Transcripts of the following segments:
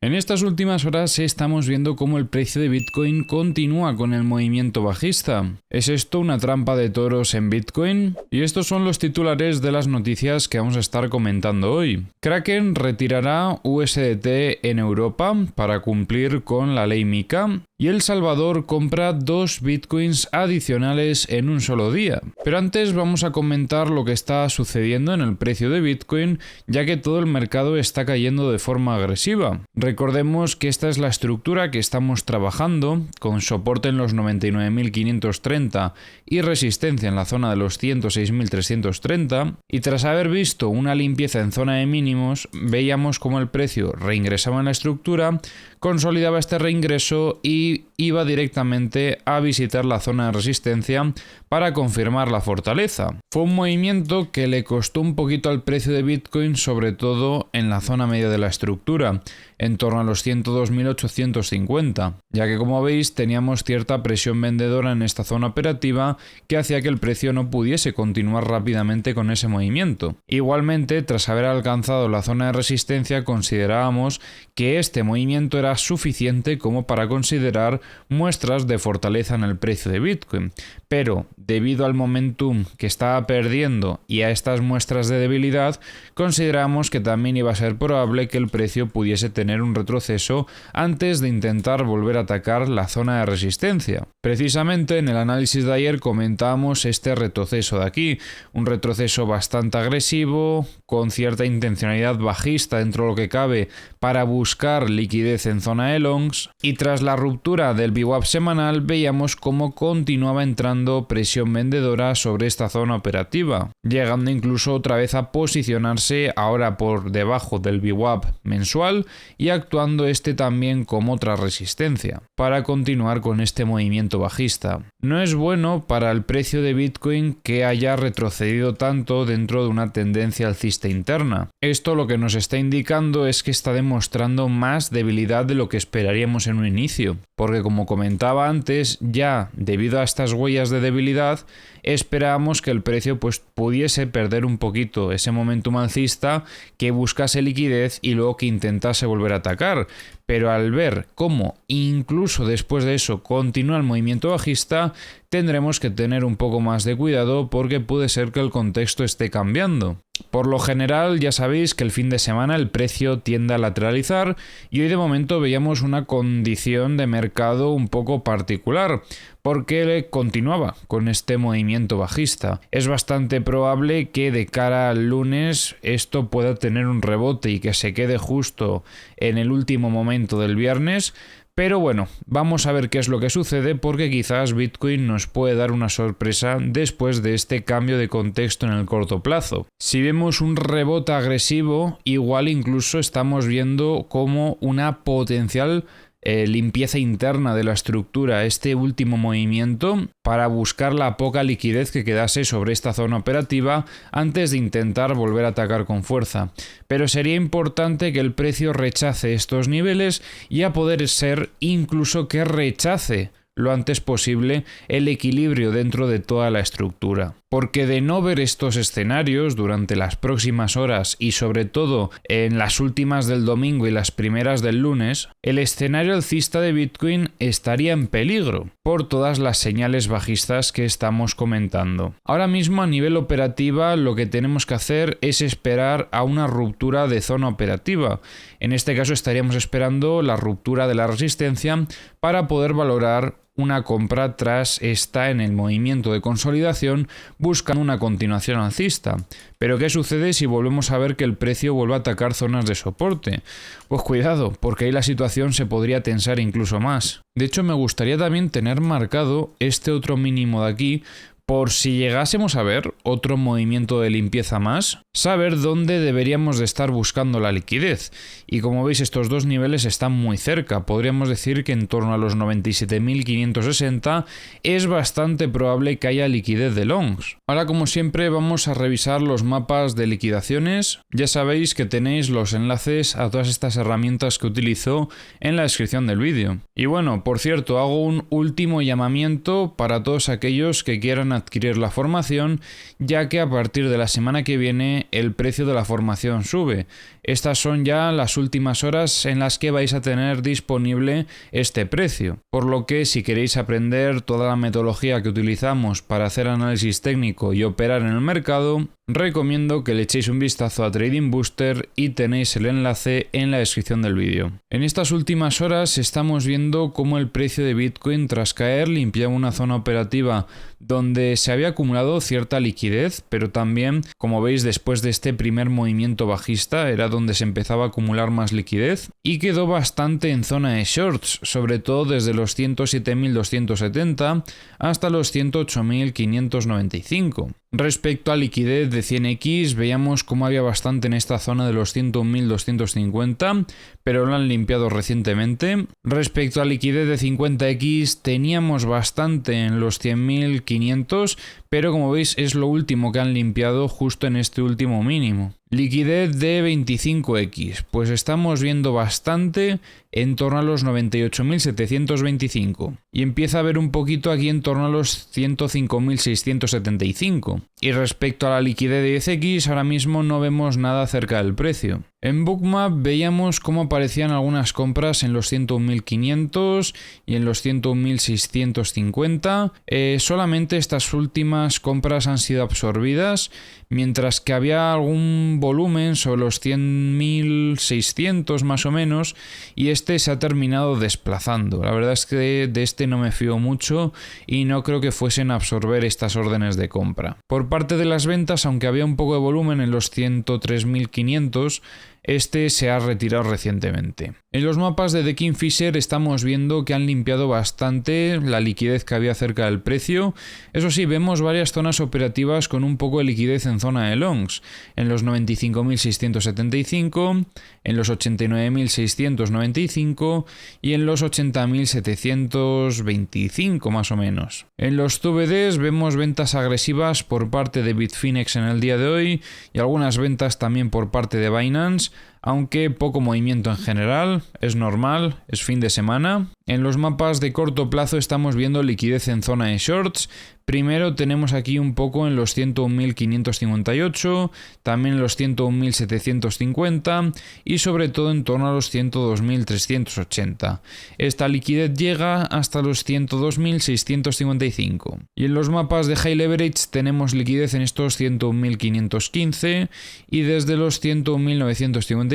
En estas últimas horas estamos viendo cómo el precio de Bitcoin continúa con el movimiento bajista. ¿Es esto una trampa de toros en Bitcoin? Y estos son los titulares de las noticias que vamos a estar comentando hoy. Kraken retirará USDT en Europa para cumplir con la ley MiCA. Y El Salvador compra 2 bitcoins adicionales en un solo día. Pero antes vamos a comentar lo que está sucediendo en el precio de Bitcoin, ya que todo el mercado está cayendo de forma agresiva. Recordemos que esta es la estructura que estamos trabajando, con soporte en los 99.530 y resistencia en la zona de los 106.330, y tras haber visto una limpieza en zona de mínimos, veíamos cómo el precio reingresaba en la estructura, consolidaba este reingreso y iba directamente a visitar la zona de resistencia para confirmar la fortaleza. Fue un movimiento que le costó un poquito al precio de Bitcoin, sobre todo en la zona media de la estructura, en torno a los 102.850, ya que como veis teníamos cierta presión vendedora en esta zona operativa que hacía que el precio no pudiese continuar rápidamente con ese movimiento. Igualmente, tras haber alcanzado la zona de resistencia, considerábamos que este movimiento era suficiente como para considerar muestras de fortaleza en el precio de Bitcoin, pero debido al momentum que estaba perdiendo y a estas muestras de debilidad, consideramos que también iba a ser probable que el precio pudiese tener un retroceso antes de intentar volver a atacar la zona de resistencia. Precisamente en el análisis de ayer comentábamos este retroceso de aquí, un retroceso bastante agresivo, con cierta intencionalidad bajista dentro de lo que cabe para buscar liquidez en zona de longs, y tras la ruptura del VWAP semanal veíamos cómo continuaba entrando presión vendedora sobre esta zona operativa, llegando incluso otra vez a posicionarse ahora por debajo del VWAP mensual y actuando este también como otra resistencia para continuar con este movimiento bajista. No es bueno para el precio de Bitcoin que haya retrocedido tanto dentro de una tendencia alcista interna. Esto lo que nos está indicando es que está demostrando más debilidad de lo que esperaríamos en un inicio, porque como comentaba antes, ya debido a estas huellas de debilidad, esperábamos que el precio pudiese perder un poquito ese momentum alcista, que buscase liquidez y luego que intentase volver a atacar. Pero al ver cómo incluso después de eso continúa el movimiento bajista, tendremos que tener un poco más de cuidado porque puede ser que el contexto esté cambiando. Por lo general ya sabéis que el fin de semana el precio tiende a lateralizar y hoy de momento veíamos una condición de mercado un poco particular porque continuaba con este movimiento bajista. Es bastante probable que de cara al lunes esto pueda tener un rebote y que se quede justo en el último momento del viernes. Pero bueno, vamos a ver qué es lo que sucede porque quizás Bitcoin nos puede dar una sorpresa después de este cambio de contexto en el corto plazo. Si vemos un rebote agresivo, igual incluso estamos viendo como una potencial limpieza interna de la estructura, este último movimiento, para buscar la poca liquidez que quedase sobre esta zona operativa antes de intentar volver a atacar con fuerza. Pero sería importante que el precio rechace estos niveles y a poder ser incluso que rechace lo antes posible el equilibrio dentro de toda la estructura. Porque de no ver estos escenarios durante las próximas horas y sobre todo en las últimas del domingo y las primeras del lunes, el escenario alcista de Bitcoin estaría en peligro por todas las señales bajistas que estamos comentando. Ahora mismo a nivel operativa lo que tenemos que hacer es esperar a una ruptura de zona operativa. En este caso estaríamos esperando la ruptura de la resistencia para poder valorar una compra tras esta en el movimiento de consolidación buscando una continuación alcista. Pero ¿qué sucede si volvemos a ver que el precio vuelve a atacar zonas de soporte? Pues cuidado, porque ahí la situación se podría tensar incluso más. De hecho, me gustaría también tener marcado este otro mínimo de aquí, por si llegásemos a ver otro movimiento de limpieza más, saber dónde deberíamos de estar buscando la liquidez. Y como veis, estos dos niveles están muy cerca. Podríamos decir que en torno a los 97.560 es bastante probable que haya liquidez de longs. Ahora, como siempre, vamos a revisar los mapas de liquidaciones. Ya sabéis que tenéis los enlaces a todas estas herramientas que utilizo en la descripción del vídeo. Y bueno, por cierto, hago un último llamamiento para todos aquellos que quieran adquirir la formación, ya que a partir de la semana que viene el precio de la formación sube. estas son ya las últimas horas en las que vais a tener disponible este precio, por lo que si queréis aprender toda la metodología que utilizamos para hacer análisis técnico y operar en el mercado, recomiendo que le echéis un vistazo a Trading Booster y tenéis el enlace en la descripción del vídeo. En estas últimas horas estamos viendo cómo el precio de Bitcoin tras caer limpiaba una zona operativa donde se había acumulado cierta liquidez, pero también, como veis, después de este primer movimiento bajista era donde se empezaba a acumular más liquidez y quedó bastante en zona de shorts, sobre todo desde los 107.270 hasta los 108.595. Respecto a liquidez de 100x, veíamos cómo había bastante en esta zona de los 101.250, pero lo han limpiado recientemente. Respecto a liquidez de 50x, teníamos bastante en los 100.500, pero como veis es lo último que han limpiado justo en este último mínimo. Liquidez de 25x, pues estamos viendo bastante en torno a los 98.725 y empieza a ver un poquito aquí en torno a los 105.675. Y respecto a la liquidez de 10x, ahora mismo no vemos nada cerca del precio. En Bookmap veíamos cómo aparecían algunas compras en los 101.500 y en los 101.650. Solamente estas últimas compras han sido absorbidas, mientras que había algún volumen sobre los 100.600 más o menos, y este se ha terminado desplazando. La verdad es que de este no me fío mucho y no creo que fuesen a absorber estas órdenes de compra. Por parte de las ventas, aunque había un poco de volumen en los 103.500, este se ha retirado recientemente. En los mapas de The Kingfisher estamos viendo que han limpiado bastante la liquidez que había cerca del precio. Eso sí, vemos varias zonas operativas con un poco de liquidez en zona de longs, en los 95.675, en los 89.695 y en los 80.725 más o menos. En los TVDs vemos ventas agresivas por parte de Bitfinex en el día de hoy y algunas ventas también por parte de Binance, aunque poco movimiento en general, es normal, es fin de semana. En los mapas de corto plazo estamos viendo liquidez en zona de shorts. Primero tenemos aquí un poco en los 101.558, también en los 101.750 y sobre todo en torno a los 102.380. Esta liquidez llega hasta los 102.655. Y en los mapas de high leverage tenemos liquidez en estos 101.515 y desde los 101.955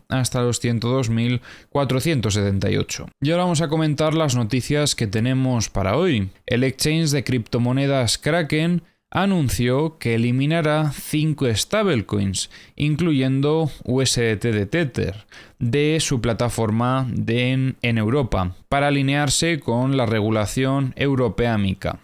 hasta los 102.478. Y ahora vamos a comentar las noticias que tenemos para hoy. El exchange de criptomonedas Kraken anunció que eliminará 5 stablecoins, incluyendo USDT de Tether, de su plataforma en Europa, para alinearse con la regulación europea MiCA.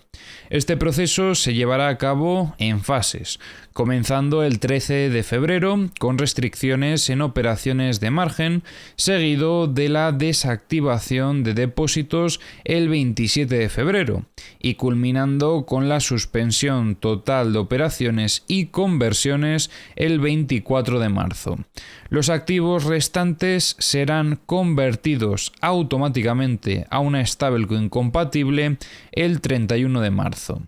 Este proceso se llevará a cabo en fases, comenzando el 13 de febrero con restricciones en operaciones de margen, seguido de la desactivación de depósitos el 27 de febrero y culminando con la suspensión total de operaciones y conversiones el 24 de marzo. Los activos restantes serán convertidos automáticamente a una stablecoin compatible el 31 de marzo.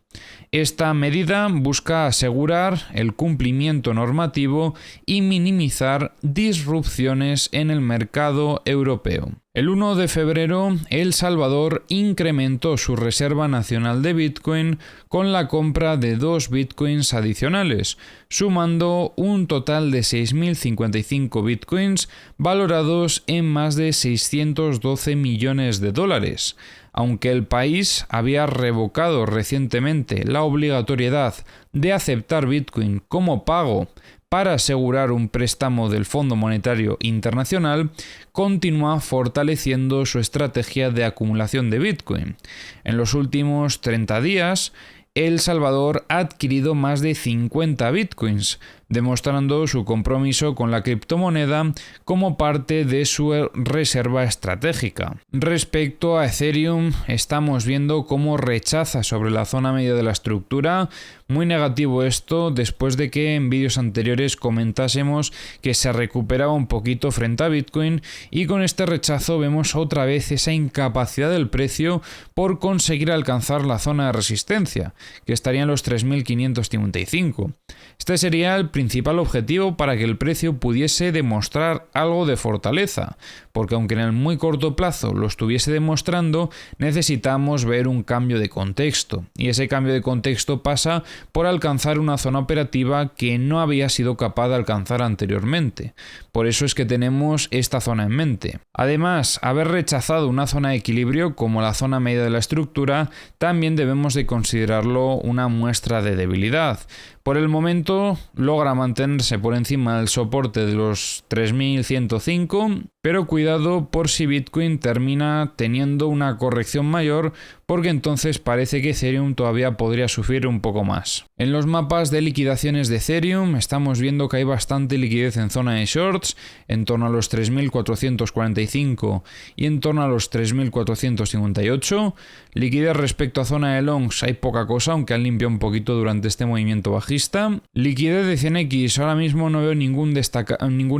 Esta medida busca asegurar el cumplimiento normativo y minimizar disrupciones en el mercado europeo. El 1 de febrero, El Salvador incrementó su reserva nacional de Bitcoin con la compra de 2 Bitcoins adicionales, sumando un total de 6.055 Bitcoins valorados en más de 612 millones de dólares. Aunque el país había revocado recientemente la obligatoriedad de aceptar Bitcoin como pago para asegurar un préstamo del Fondo Monetario Internacional, continúa fortaleciendo su estrategia de acumulación de Bitcoin. En los últimos 30 días, El Salvador ha adquirido más de 50 Bitcoins, demostrando su compromiso con la criptomoneda como parte de su reserva estratégica. Respecto a Ethereum, estamos viendo cómo rechaza sobre la zona media de la estructura. Muy negativo esto, después de que en vídeos anteriores comentásemos que se recuperaba un poquito frente a Bitcoin, y con este rechazo vemos otra vez esa incapacidad del precio por conseguir alcanzar la zona de resistencia, que estaría en los 3.555. Este sería el principal objetivo para que el precio pudiese demostrar algo de fortaleza, porque aunque en el muy corto plazo lo estuviese demostrando, necesitamos ver un cambio de contexto, y ese cambio de contexto pasa por alcanzar una zona operativa que no había sido capaz de alcanzar anteriormente. Por eso es que tenemos esta zona en mente. Además, haber rechazado una zona de equilibrio como la zona media de la estructura, también debemos de considerarlo una muestra de debilidad. Por el momento logra mantenerse por encima del soporte de los 3105, pero cuidado por si Bitcoin termina teniendo una corrección mayor, porque entonces parece que Ethereum todavía podría sufrir un poco más. En los mapas de liquidaciones de Ethereum estamos viendo que hay bastante liquidez en zona de shorts, en torno a los 3445 y en torno a los 3458. Liquidez respecto a zona de longs hay poca cosa, aunque han limpiado un poquito durante este movimiento bajista. Liquidez de 100x, ahora mismo no veo ningún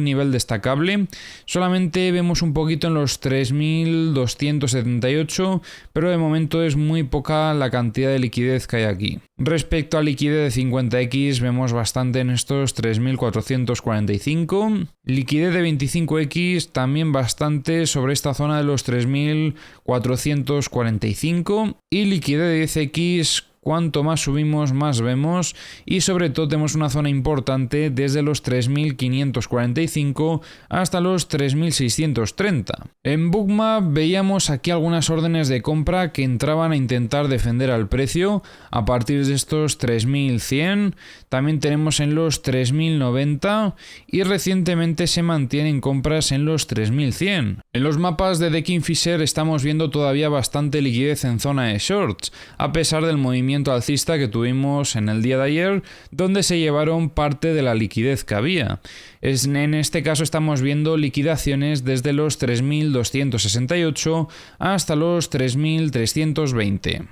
nivel destacable, solamente vemos un poquito en los 3278, pero de momento es muy poca la cantidad de liquidez que hay aquí. Respecto a liquidez de 50x vemos bastante en estos 3445, liquidez de 25x también bastante sobre esta zona de los 3445 y liquidez de 10x. Cuanto más subimos, más vemos, y sobre todo tenemos una zona importante desde los 3545 hasta los 3630. En Bookmap veíamos aquí algunas órdenes de compra que entraban a intentar defender al precio a partir de estos 3100, también tenemos en los 3090 y recientemente se mantienen compras en los 3100. En los mapas de The Kingfisher estamos viendo todavía bastante liquidez en zona de shorts, a pesar del movimiento alcista que tuvimos en el día de ayer, donde se llevaron parte de la liquidez que había. En este caso estamos viendo liquidaciones desde los 3268 hasta los 3320.